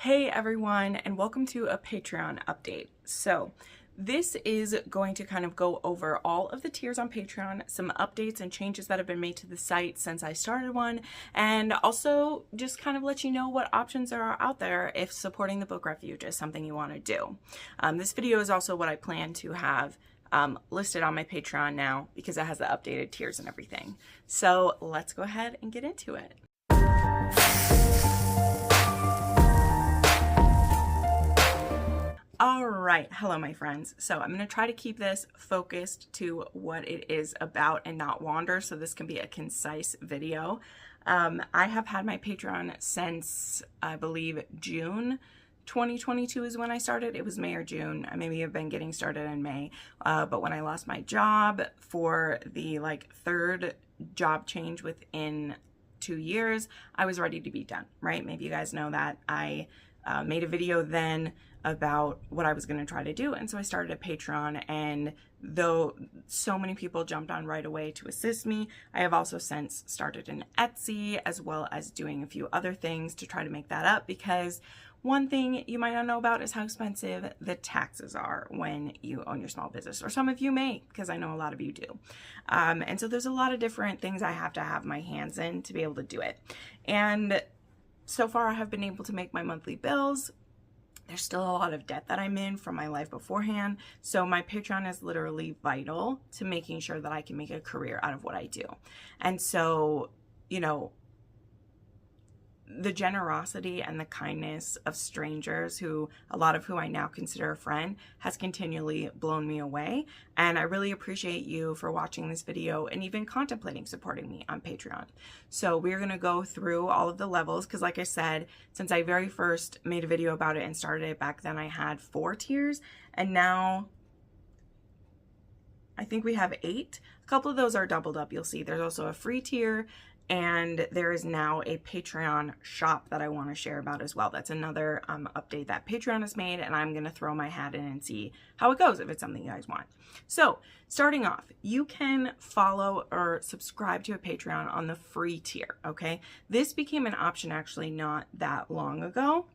Hey everyone, and welcome to a Patreon update. So this is going to kind of go over all of the tiers on Patreon, some updates and changes that have been made to the site since I started one, and also just kind of let you know what options are out there if supporting the book refuge is something you want to do. This video is also what I plan to have listed on my Patreon now because it has the updated tiers and everything. So let's go ahead and get into it. All right, hello my friends. So I'm going to try to keep this focused to what it is about and not wander, so this can be a concise video. I have had my Patreon since I believe June 2022 is when I started. It was May or June. I maybe have been getting started in May, but when I lost my job for the third job change within 2 years, I was ready to be done, right? Maybe you guys know that I made a video then about what I was going to try to do, and so I started a Patreon, and though so many people jumped on right away to assist me, I have also since started an Etsy as well as doing a few other things to try to make that up, because one thing you might not know about is how expensive the taxes are when you own your small business, or some of you may, because I know a lot of you do. And so there's a lot of different things I have to have my hands in to be able to do it. And so far I have been able to make my monthly bills. There's still a lot of debt that I'm in from my life beforehand. So my Patreon is literally vital to making sure that I can make a career out of what I do. And so, you know, the generosity and the kindness of strangers, a lot of who I now consider a friend, has continually blown me away. And I really appreciate you for watching this video and even contemplating supporting me on Patreon. So we're going to go through all of the levels, because like I said, since I very first made a video about it and started it back then, I had 4 tiers, and now I think we have 8. A couple of those are doubled up. You'll see there's also a free tier, and there is now a Patreon shop that I want to share about as well. That's another update that Patreon has made, and I'm going to throw my hat in and see how it goes, if it's something you guys want. So starting off, you can follow or subscribe to a Patreon on the free tier, okay? This became an option actually not that long ago,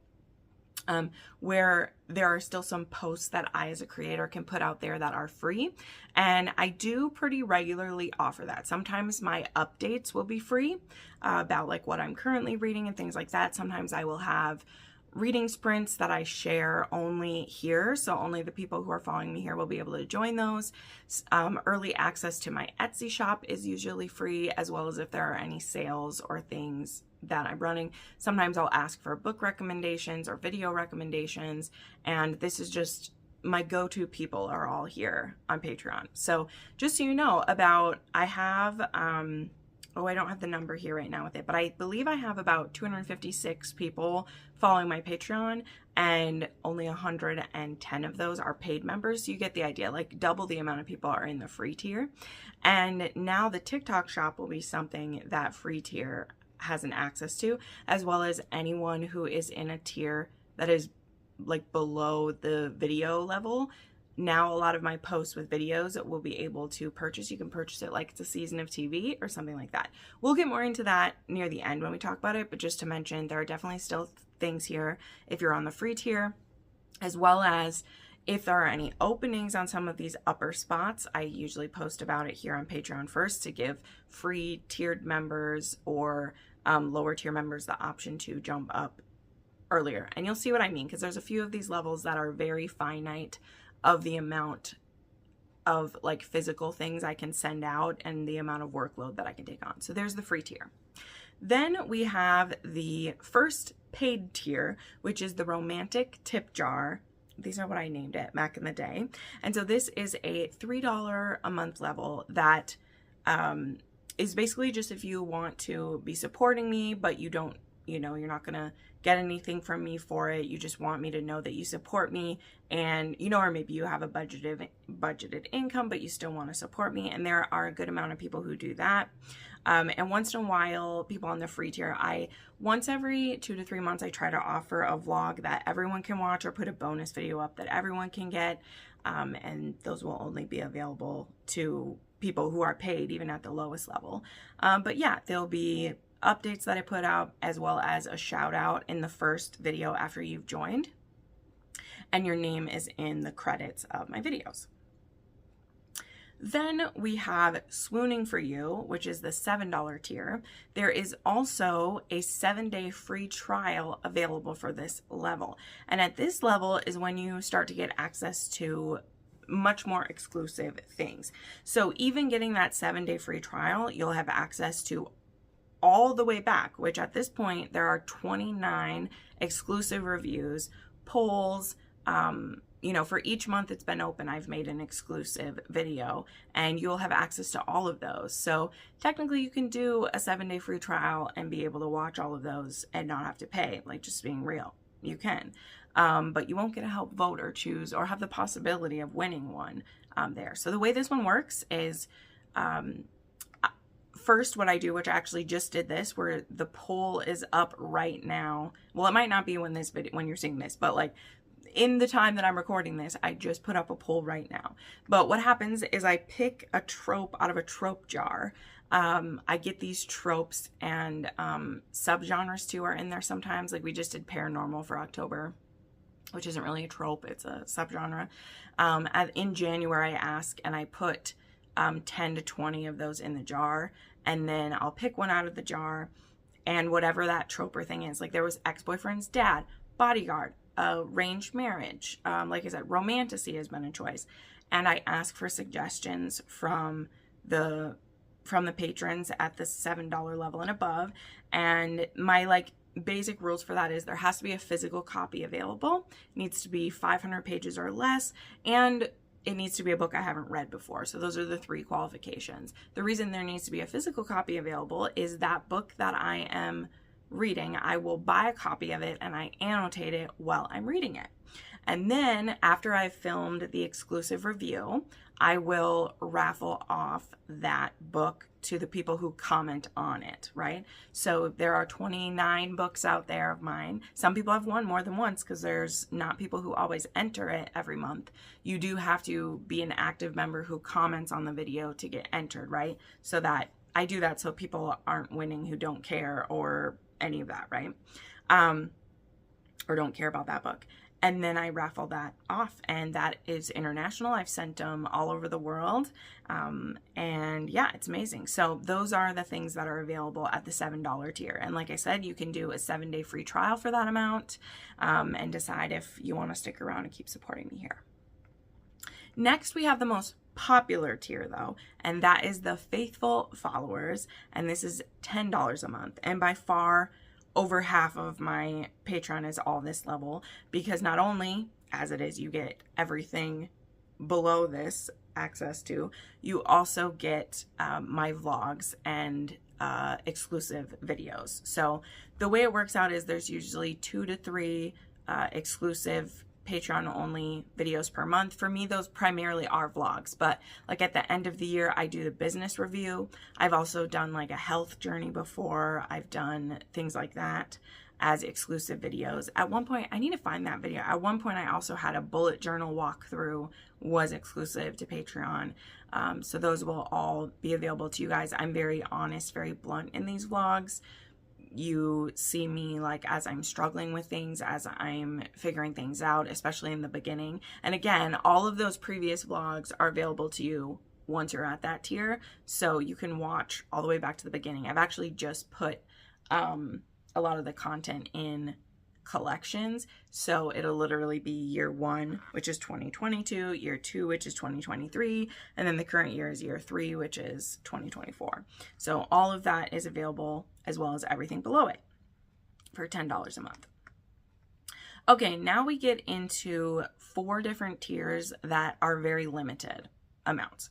where there are still some posts that I as a creator can put out there that are free, and I do pretty regularly offer that. Sometimes my updates will be free about like what I'm currently reading and things like that. Sometimes I will have reading sprints that I share only here, so only the people who are following me here will be able to join those. Early access to my Etsy shop is usually free, as well as if there are any sales or things that I'm running. Sometimes I'll ask for book recommendations or video recommendations, and this is just my go-to people are all here on Patreon. So just so you know, I have oh, I don't have the number here right now with it, but I believe I have about 256 people following my Patreon, and only 110 of those are paid members. So you get the idea, like double the amount of people are in the free tier. And now the TikTok shop will be something that free tier has an access to, as well as anyone who is in a tier that is like below the video level. Now a lot of my posts with videos will be able to purchase. You can purchase it like it's a season of TV or something like that. We'll get more into that near the end when we talk about it, but just to mention, there are definitely still things here if you're on the free tier, as well as if there are any openings on some of these upper spots. I usually post about it here on Patreon first to give free tiered members or lower tier members the option to jump up earlier. And you'll see what I mean, because there's a few of these levels that are very finite of the amount of like physical things I can send out and the amount of workload that I can take on. So there's the free tier. Then we have the first paid tier, which is the romantic tip jar. These are what I named it back in the day. And so this is a $3 a month level that is basically just if you want to be supporting me, but you don't, you know, you're not gonna get anything from me for it. You just want me to know that you support me, and you know, or maybe you have a budgeted income, but you still want to support me. And there are a good amount of people who do that. And once in a while, people on the free tier, once every 2 to 3 months, I try to offer a vlog that everyone can watch, or put a bonus video up that everyone can get. And those will only be available to people who are paid, even at the lowest level. But yeah, they'll be updates that I put out, as well as a shout out in the first video after you've joined. And your name is in the credits of my videos. Then we have Swooning for You, which is the $7 tier. There is also a 7-day free trial available for this level. And at this level is when you start to get access to much more exclusive things. So even getting that 7-day free trial, you'll have access to all the way back, which at this point there are 29 exclusive reviews, polls, you know, for each month it's been open, I've made an exclusive video, and you'll have access to all of those. So technically you can do a 7-day free trial and be able to watch all of those and not have to pay, like just being real. You can, but you won't get to help vote or choose or have the possibility of winning one there. So the way this one works is, first what I do, which I actually just did this, where the poll is up right now. Well, it might not be when this video, when you're seeing this, but like in the time that I'm recording this, I just put up a poll right now. But what happens is I pick a trope out of a trope jar. I get these tropes, and subgenres too are in there sometimes. Like we just did paranormal for October, which isn't really a trope, it's a subgenre. In January I ask, and I put 10 to 20 of those in the jar, and then I'll pick one out of the jar, and whatever that trope or thing is, like there was ex-boyfriend's dad, bodyguard, arranged marriage, like I said, romantasy has been a choice, and I ask for suggestions from the patrons at the $7 level and above. And my like basic rules for that is there has to be a physical copy available, it needs to be 500 pages or less, and it needs to be a book I haven't read before. So those are the 3 qualifications. The reason there needs to be a physical copy available is that book that I am reading, I will buy a copy of it and I annotate it while I'm reading it. And then after I've filmed the exclusive review, I will raffle off that book to the people who comment on it, right? So there are 29 books out there of mine. Some people have won more than once because there's not people who always enter it every month. You do have to be an active member who comments on the video to get entered, right? So that I do that so people aren't winning who don't care or any of that, right? Or don't care about that book. And then I raffle that off, and that is international. I've sent them all over the world. And yeah, it's amazing. So those are the things that are available at the $7 tier. And like I said, you can do a 7-day free trial for that amount, and decide if you want to stick around and keep supporting me here. Next, we have the most popular tier though, and that is the faithful followers. And this is $10 a month. And by far, over half of my Patreon is all this level, because not only, as it is, you get everything below this access to, you also get my vlogs and exclusive videos. So the way it works out is there's usually 2 to 3 exclusive Patreon only videos per month. For me, those primarily are vlogs, but like at the end of the year, I do the business review. I've also done like a health journey before. I've done things like that as exclusive videos. At one point, I need to find that video. At one point, I also had a bullet journal walkthrough, was exclusive to Patreon. So those will all be available to you guys. I'm very honest, very blunt in these vlogs. You see me like as I'm struggling with things, as I'm figuring things out, especially in the beginning. And again, all of those previous vlogs are available to you once you're at that tier, so you can watch all the way back to the beginning. I've actually just put a lot of the content in collections, so it'll literally be year 1, which is 2022, year 2, which is 2023, and then the current year is year 3, which is 2024. So all of that is available, as well as everything below it, for $10 a month. Okay, now we get into 4 different tiers that are very limited amounts.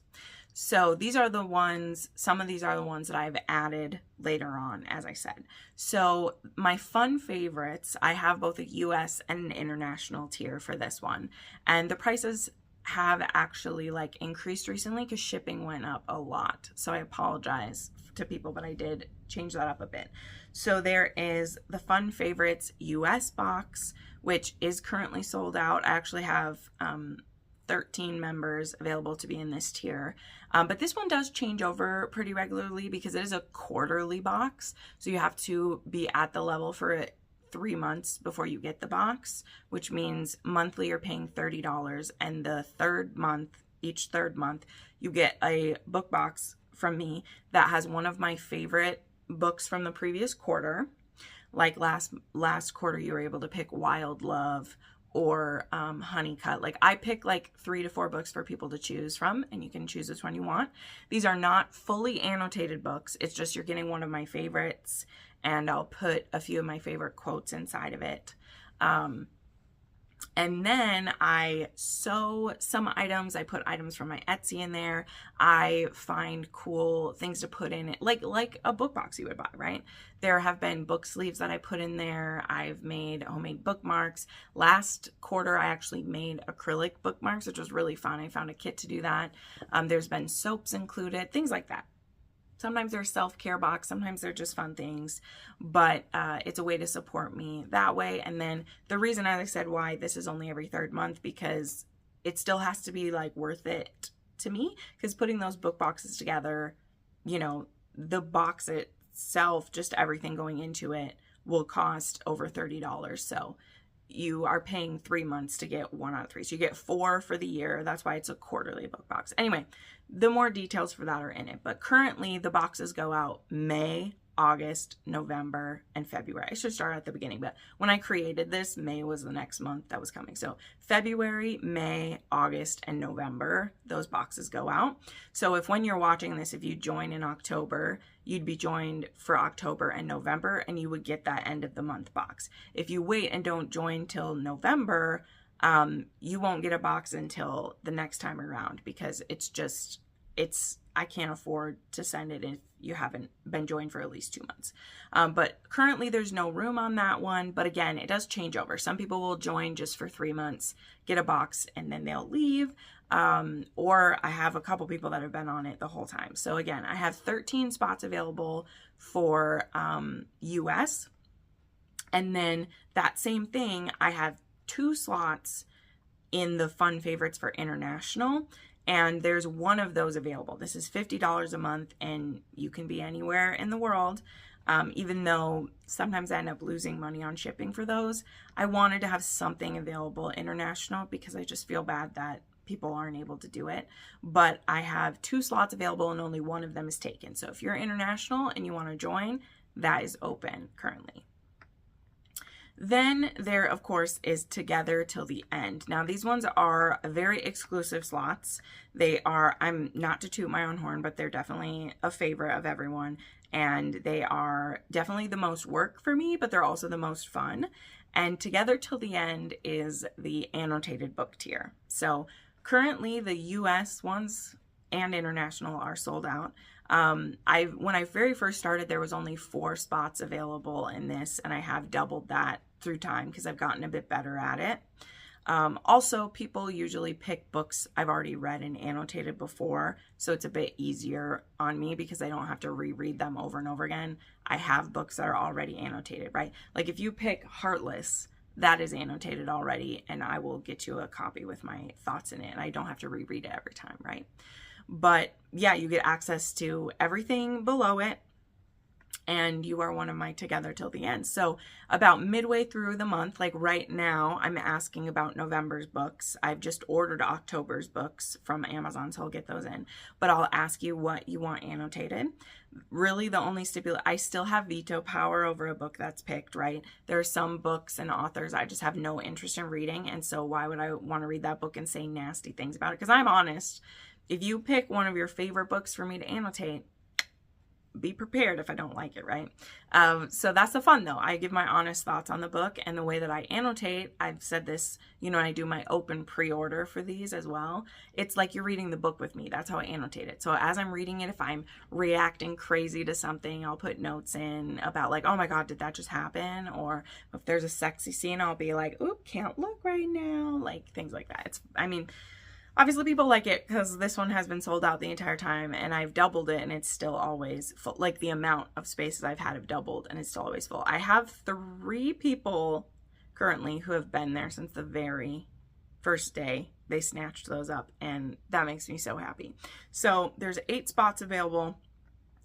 So these are the ones, some of these are the ones that I've added later on, as I said. So my fun favorites, I have both a US and an international tier for this one. And the prices have actually like increased recently because shipping went up a lot. So I apologize to people, but I did change that up a bit. So there is the Fun Favorites US box, which is currently sold out. I actually have 13 members available to be in this tier. But this one does change over pretty regularly because it is a quarterly box. So you have to be at the level for it 3 months before you get the box, which means monthly you're paying $30, and the third month, each third month, you get a book box from me that has one of my favorite books from the previous quarter. Like last quarter, you were able to pick Wild Love or Honeycut. Like I pick like 3 to 4 books for people to choose from, and you can choose which one you want. These are not fully annotated books. It's just you're getting one of my favorites, and I'll put a few of my favorite quotes inside of it. And then I sew some items. I put items from my Etsy in there. I find cool things to put in it, like a book box you would buy, right? There have been book sleeves that I put in there. I've made homemade bookmarks. Last quarter, I actually made acrylic bookmarks, which was really fun. I found a kit to do that. There's been soaps included, things like that. Sometimes they're self-care box, sometimes they're just fun things, but it's a way to support me that way. And then the reason, as I said, why this is only every third month, because it still has to be like worth it to me, because putting those book boxes together, you know, the box itself, just everything going into it, will cost over $30. So you are paying 3 months to get 1 out of 3. So you get 4 for the year. That's why it's a quarterly book box. Anyway, the more details for that are in it. But currently the boxes go out May, August, November, and February. I should start at the beginning, but when I created this, May was the next month that was coming. So February, May, August, and November, those boxes go out. So if when you're watching this, if you join in October, you'd be joined for October and November, and you would get that end of the month box. If you wait and don't join till November, you won't get a box until the next time around, because I can't afford to send it if you haven't been joined for at least 2 months. But currently there's no room on that one. But again, it does change over. Some people will join just for 3 months, get a box, and then they'll leave. Or I have a couple people that have been on it the whole time. So again, I have 13 spots available for US. And then that same thing, I have 2 slots in the fun favorites for international. And there's one of those available. This is $50 a month, and you can be anywhere in the world. Even though sometimes I end up losing money on shipping for those, I wanted to have something available international because I just feel bad that people aren't able to do it. But I have 2 slots available and only one of them is taken. So if you're international and you want to join, that is open currently. Then there, of course, is Together Till the End. Now, these ones are very exclusive slots. They are, I'm not to toot my own horn, but they're definitely a favorite of everyone. And they are definitely the most work for me, but they're also the most fun. And Together Till the End is the annotated book tier. So currently the US ones and international are sold out. When I very first started, there was only 4 spots available in this, and I have doubled that through time because I've gotten a bit better at it. Also, people usually pick books I've already read and annotated before, so it's a bit easier on me because I don't have to reread them over and over again. I have books that are already annotated, right? Like if you pick Heartless, that is annotated already, and I will get you a copy with my thoughts in it, and I don't have to reread it every time, right? But yeah, you get access to everything below it, and you are one of my Together Till the End. So about midway through the month, like right now, I'm asking about November's books. I've just ordered October's books from Amazon, so I'll get those in. But I'll ask you what you want annotated. Really, the only I still have veto power over a book that's picked, right? There are some books and authors I just have no interest in reading, and so why would I want to read that book and say nasty things about it? Because I'm honest. If you pick one of your favorite books for me to annotate, be prepared if I don't like it, right? So that's the fun though. I give my honest thoughts on the book, and the way that I annotate, I've said this, you know, I do my open pre-order for these as well. It's like you're reading the book with me. That's how I annotate it. So as I'm reading it, if I'm reacting crazy to something, I'll put notes in about like, oh my God, did that just happen? Or if there's a sexy scene, I'll be like, oop, can't look right now. Like things like that. Obviously people like it because this one has been sold out the entire time, and I've doubled it and it's still always full. Like the amount of spaces I've had have doubled and it's still always full. I have 3 people currently who have been there since the very first day they snatched those up, and that makes me so happy. So there's 8 spots available.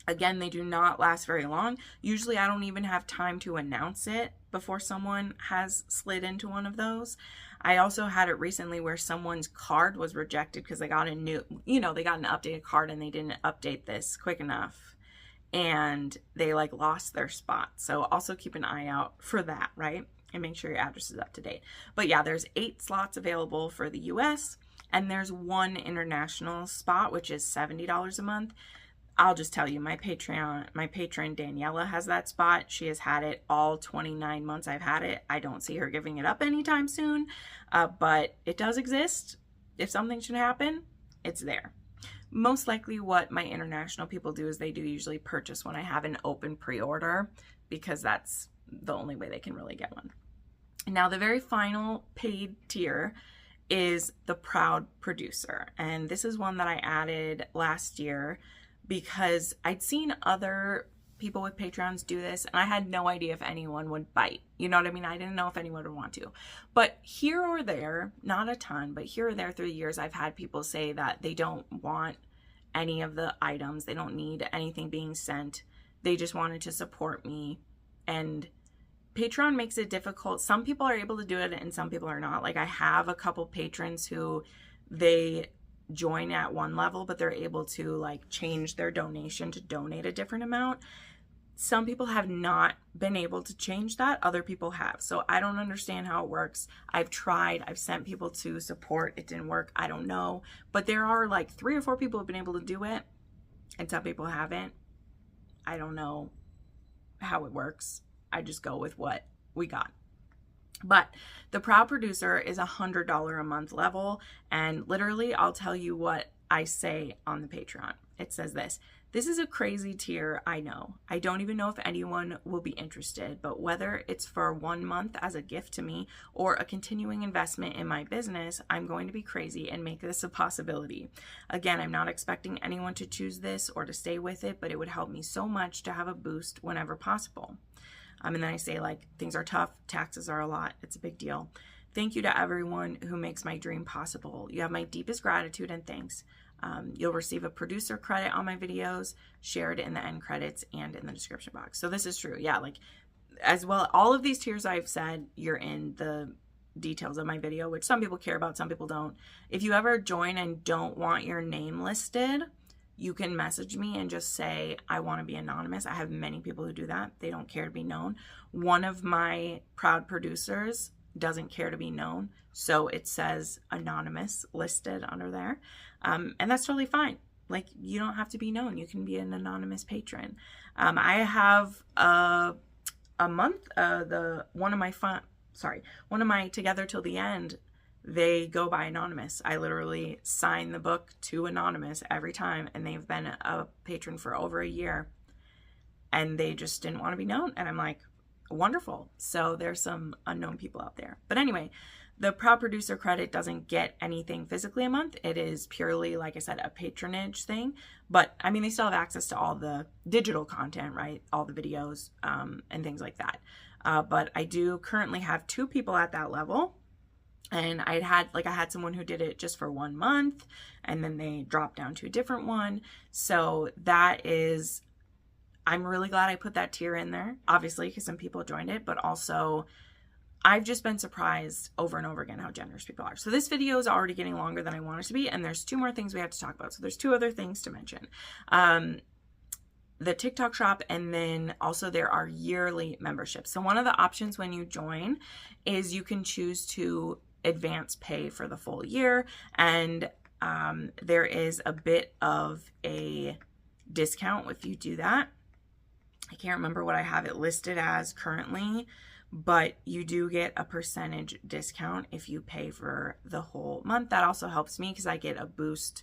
Again, they do not last very long. Usually I don't even have time to announce it before someone has slid into one of those. I also had it recently where someone's card was rejected because they got a new, they got an updated card and they didn't update this quick enough, and they like lost their spot. So also keep an eye out for that, right? And make sure your address is up to date. But yeah, there's 8 slots available for the US, and there's 1 international spot, which is $70 a month. I'll just tell you, my patron Daniela has that spot. She has had it all 29 months I've had it. I don't see her giving it up anytime soon, but it does exist. If something should happen, it's there. Most likely what my international people do is they do usually purchase when I have an open pre-order, because that's the only way they can really get one. Now, the very final paid tier is the Proud Producer. And this is one that I added last year because I'd seen other people with Patreons do this, and I had no idea if anyone would bite. You know what I mean? I didn't know if anyone would want to. But here or there, not a ton, but here or there through the years, I've had people say that they don't want any of the items. They don't need anything being sent. They just wanted to support me. And Patreon makes it difficult. Some people are able to do it and some people are not. Like, I have a couple patrons who they join at one level, but they're able to like change their donation to donate a different amount. Some people have not been able to change that. Other people have. So I don't understand how it works. I've tried. I've sent people to support. It didn't work. I don't know. But there are like 3 or 4 people who have been able to do it, and some people haven't. I don't know how it works. I just go with what we got. But the Proud Producer is $100 a month level, and literally I'll tell you what I say on the Patreon. It says this: "This is a crazy tier, I know. I don't even know if anyone will be interested, but whether it's for 1 month as a gift to me or a continuing investment in my business, I'm going to be crazy and make this a possibility. Again, I'm not expecting anyone to choose this or to stay with it, but it would help me so much to have a boost whenever possible." And then I say, like, things are tough, taxes are a lot, it's a big deal. "Thank you to everyone who makes my dream possible. You have my deepest gratitude and thanks. You'll receive a producer credit on my videos, shared in the end credits and in the description box." So this is true. Yeah, like, as well, all of these tiers I've said, you're in the details of my video, which some people care about, some people don't. If you ever join and don't want your name listed, you can message me and just say, "I want to be anonymous." I have many people who do that. They don't care to be known. One of my proud producers doesn't care to be known, so it says anonymous listed under there. And that's totally fine. Like, you don't have to be known. You can be an anonymous patron. I have a month, one of my Together Till the End, they go by anonymous. I literally sign the book to anonymous every time, and they've been a patron for over a year, and they just didn't want to be known. And I'm like, wonderful. So there's some unknown people out there. But anyway, the Proud Producer credit doesn't get anything physically a month. It is purely, like I said, a patronage thing. But I mean, they still have access to all the digital content, right? All the videos and things like that. But I do currently have 2 people at that level. And I had someone who did it just for 1 month, and then they dropped down to a different one. So that is, I'm really glad I put that tier in there, obviously, because some people joined it, but also I've just been surprised over and over again how generous people are. So this video is already getting longer than I want it to be, and there's 2 more things we have to talk about. So there's 2 other things to mention. The TikTok shop, and then also there are yearly memberships. So one of the options when you join is you can choose to advance pay for the full year, and there is a bit of a discount if you do that. I can't remember what I have it listed as currently, but you do get a percentage discount if you pay for the whole month. That also helps me because I get a boost,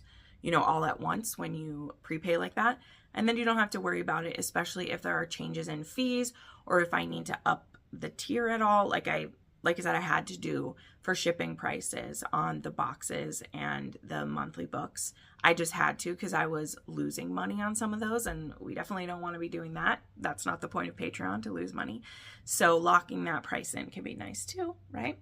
all at once when you prepay like that. And then you don't have to worry about it, especially if there are changes in fees or if I need to up the tier at all. Like I said, I had to do for shipping prices on the boxes and the monthly books. I just had to because I was losing money on some of those, and we definitely don't want to be doing that. That's not the point of Patreon, to lose money. So locking that price in can be nice too, right?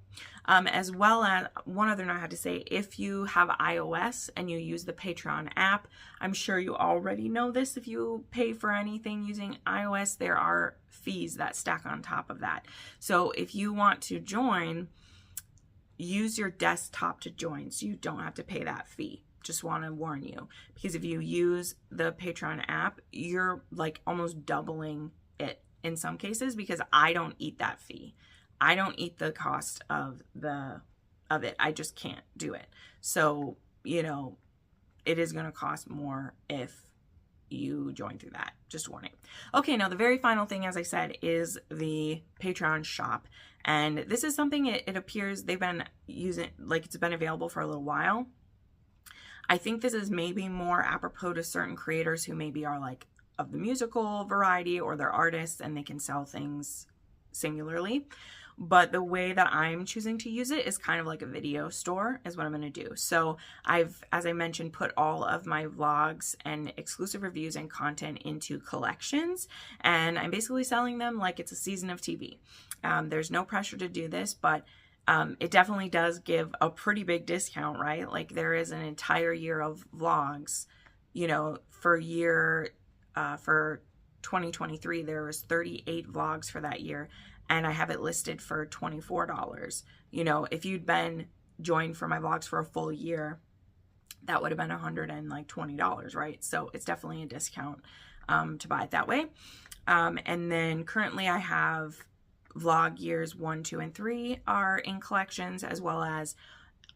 As well as one other note I had to say, if you have iOS and you use the Patreon app, I'm sure you already know this. If you pay for anything using iOS, there are fees that stack on top of that. So if you want to join, use your desktop to join so you don't have to pay that fee. Just want to warn you, because if you use the Patreon app, you're like almost doubling it in some cases, because I don't eat that fee. I don't eat the cost of it. I just can't do it. So, you know, it is going to cost more if you join through that. Just warning. Okay, now the very final thing, as I said, is the Patreon shop. And this is something it appears they've been using, like it's been available for a little while. I think this is maybe more apropos to certain creators who maybe are like of the musical variety, or they're artists and they can sell things singularly. But the way that I'm choosing to use it is kind of like a video store is what I'm going to do. So I've, as I mentioned, put all of my vlogs and exclusive reviews and content into collections, and I'm basically selling them like it's a season of TV. There's no pressure to do this, but it definitely does give a pretty big discount, right? Like there is an entire year of vlogs, you know, for 2023, there was 38 vlogs for that year, and I have it listed for $24. You know, if you'd been joined for my vlogs for a full year, that would have been $120, right? So it's definitely a discount to buy it that way. And then currently I have vlog years 1, 2, and 3 are in collections, as well as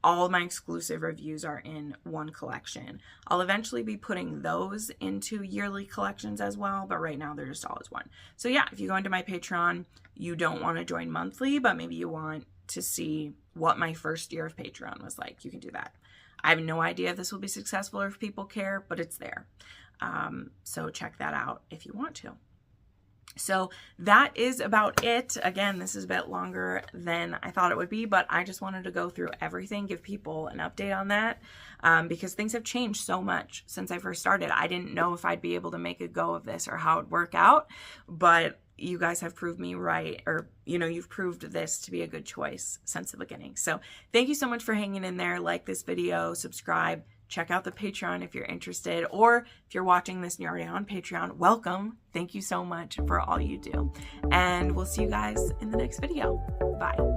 all of my exclusive reviews are in one collection. I'll eventually be putting those into yearly collections as well, but right now they're just all as one. So yeah, if you go into my Patreon, you don't want to join monthly, but maybe you want to see what my first year of Patreon was like, you can do that. I have no idea if this will be successful or if people care, but it's there. So check that out if you want to. So that is about it. Again, this is a bit longer than I thought it would be, but I just wanted to go through everything, give people an update on that, because things have changed so much since I first started. I didn't know if I'd be able to make a go of this or how it'd work out, but you guys have proved me right, or, you know, you've proved this to be a good choice since the beginning. So thank you so much for hanging in there. Like this video, subscribe. Check out the Patreon if you're interested, or if you're watching this and you're already on Patreon, welcome. Thank you so much for all you do. And we'll see you guys in the next video. Bye.